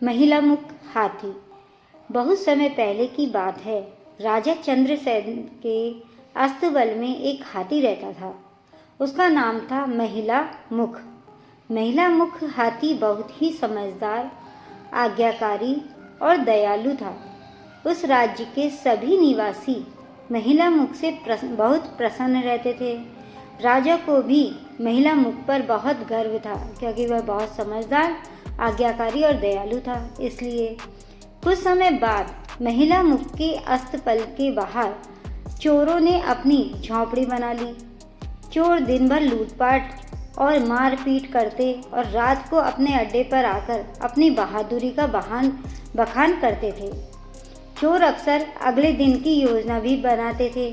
महिला मुख हाथी। बहुत समय पहले की बात है। राजा चंद्रसेन के अस्तबल में एक हाथी रहता था। उसका नाम था महिला मुख। महिला मुख हाथी बहुत ही समझदार, आज्ञाकारी और दयालु था। उस राज्य के सभी निवासी महिला मुख से बहुत प्रसन्न रहते थे। राजा को भी महिला मुख पर बहुत गर्व था, क्योंकि वह बहुत समझदार, आज्ञाकारी और दयालु था। इसलिए कुछ समय बाद महिला मुख के अस्तबल के बाहर चोरों ने अपनी झोंपड़ी बना ली। चोर दिन भर लूटपाट और मारपीट करते और रात को अपने अड्डे पर आकर अपनी बहादुरी का बखान करते थे। चोर अक्सर अगले दिन की योजना भी बनाते थे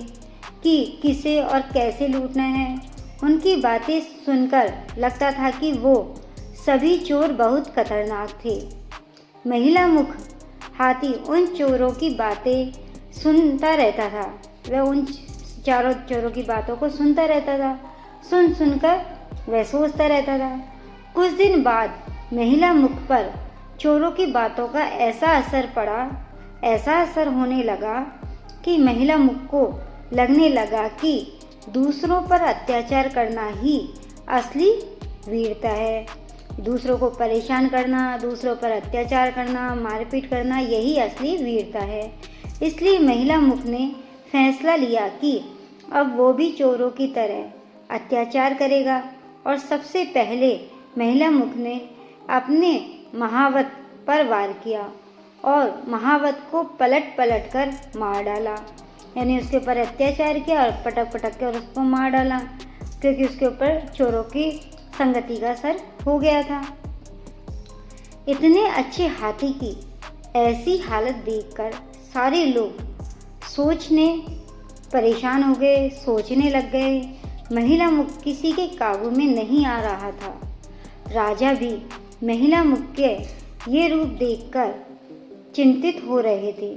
कि किसे और कैसे लूटना है। उनकी बातें सुनकर लगता था कि वो सभी चोर बहुत खतरनाक थे। महिला मुख हाथी उन चोरों की बातें सुनता रहता था। वह उन चारों चोरों की बातों को सुनता रहता था। सुनकर वह सोचता रहता था। कुछ दिन बाद महिला मुख पर चोरों की बातों का ऐसा असर होने लगा कि महिला मुख को लगने लगा कि दूसरों पर अत्याचार करना ही असली वीरता है। दूसरों को परेशान करना, दूसरों पर अत्याचार करना, मारपीट करना, यही असली वीरता है। इसलिए महिला मुख ने फैसला लिया कि अब वो भी चोरों की तरह अत्याचार करेगा। और सबसे पहले महिला मुख ने अपने महावत पर वार किया और महावत को पलट कर मार डाला। यानी उसके ऊपर अत्याचार किया और पटक के और उसको मार डाला, क्योंकि उसके ऊपर चोरों की संगति का असर हो गया था। इतने अच्छे हाथी की ऐसी हालत देखकर सारे लोग परेशान हो गए, सोचने लग गए। महिला मुख किसी के काबू में नहीं आ रहा था। राजा भी महिला मुख के ये रूप देखकर चिंतित हो रहे थे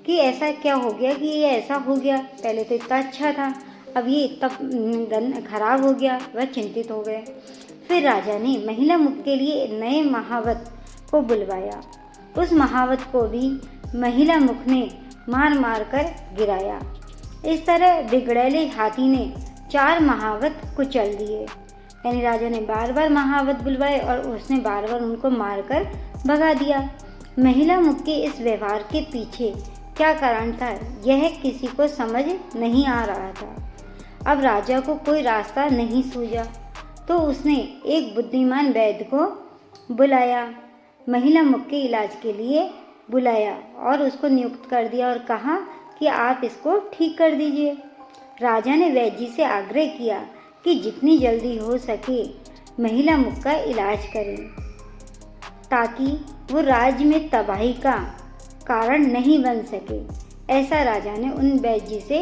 कि ऐसा क्या हो गया कि ये ऐसा हो गया। पहले तो इतना अच्छा था, अब ये इतना खराब हो गया। वह चिंतित हो गए। फिर राजा ने महिला मुख के लिए नए महावत को बुलवाया। उस महावत को भी महिला मुख ने मार कर गिराया। इस तरह बिगड़ैले हाथी ने 4 महावत कुचल दिए। यानी राजा ने बार महावत बुलवाए और उसने बार उनको मारकर भगा दिया। महिला मुख के इस व्यवहार के पीछे क्या कारण था, यह किसी को समझ नहीं आ रहा था। अब राजा को कोई रास्ता नहीं सूझा, तो उसने एक बुद्धिमान वैद्य को बुलाया, महिला मुख के इलाज के लिए बुलाया और उसको नियुक्त कर दिया और कहा कि आप इसको ठीक कर दीजिए। राजा ने वैद्य जी से आग्रह किया कि जितनी जल्दी हो सके महिला मुख का इलाज करें, ताकि वो राज्य में तबाही का कारण नहीं बन सके। ऐसा राजा ने उन वैद्य जी से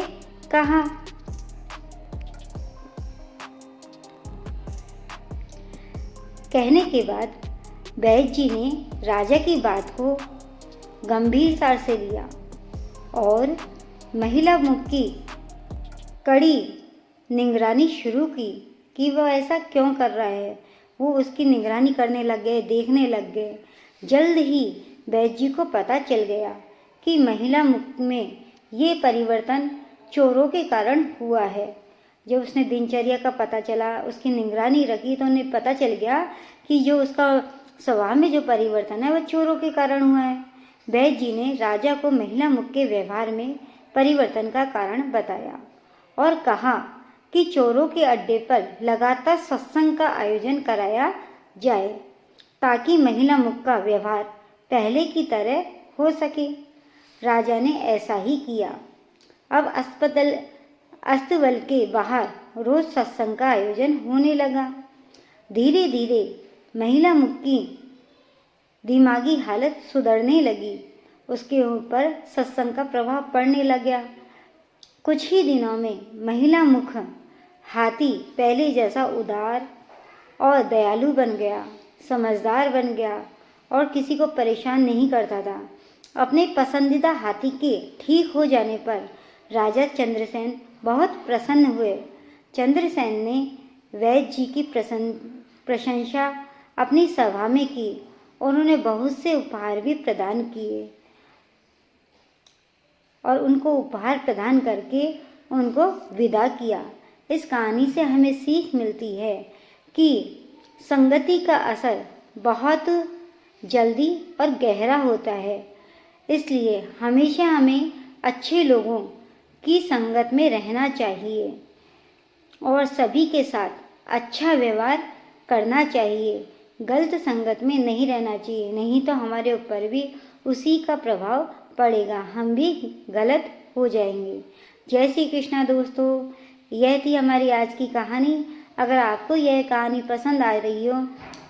कहा। कहने के बाद वैद्य जी ने राजा की बात को गंभीरता से लिया और महिला मुख की कड़ी निगरानी शुरू की कि वह ऐसा क्यों कर रहा है। वो उसकी निगरानी करने लग गए, देखने लग गए। जल्द ही वैद्य जी को पता चल गया कि महिला मुख में ये परिवर्तन चोरों के कारण हुआ है। जब उसने दिनचर्या का पता चला, उसकी निगरानी रखी, तो उन्हें पता चल गया कि जो उसका स्वभाव में जो परिवर्तन है वह चोरों के कारण हुआ है। वैद्य जी ने राजा को महिला मुख के व्यवहार में परिवर्तन का कारण बताया और कहा कि चोरों के अड्डे पर लगातार सत्संग का आयोजन कराया जाए, ताकि महिला मुख का व्यवहार पहले की तरह हो सके। राजा ने ऐसा ही किया। अब अस्तबल के बाहर रोज सत्संग का आयोजन होने लगा। धीरे धीरे महिला मुख की दिमागी हालत सुधरने लगी। उसके ऊपर सत्संग का प्रभाव पड़ने लगा। कुछ ही दिनों में महिला मुख हाथी पहले जैसा उदार और दयालु बन गया, समझदार बन गया और किसी को परेशान नहीं करता था। अपने पसंदीदा हाथी के ठीक हो जाने पर राजा चंद्रसेन बहुत प्रसन्न हुए। चंद्रसेन ने वैद्य जी की प्रशंसा अपनी सभा में की उन्होंने बहुत से उपहार भी प्रदान किए और उनको उपहार प्रदान करके उनको विदा किया। इस कहानी से हमें सीख मिलती है कि संगति का असर बहुत जल्दी और गहरा होता है, इसलिए हमेशा हमें अच्छे लोगों की संगत में रहना चाहिए और सभी के साथ अच्छा व्यवहार करना चाहिए। गलत संगत में नहीं रहना चाहिए, नहीं तो हमारे ऊपर भी उसी का प्रभाव पड़ेगा, हम भी गलत हो जाएंगे। जय श्री कृष्णा दोस्तों, यह थी हमारी आज की कहानी। अगर आपको यह कहानी पसंद आ रही हो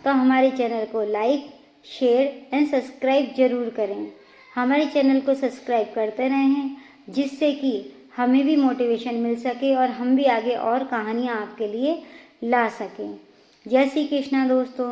तो हमारे चैनल को लाइक, शेयर एंड सब्सक्राइब जरूर करें। हमारे चैनल को सब्सक्राइब करते रहें, जिससे कि हमें भी मोटिवेशन मिल सके और हम भी आगे और कहानियाँ आपके लिए ला सकें। जय श्री कृष्णा दोस्तों।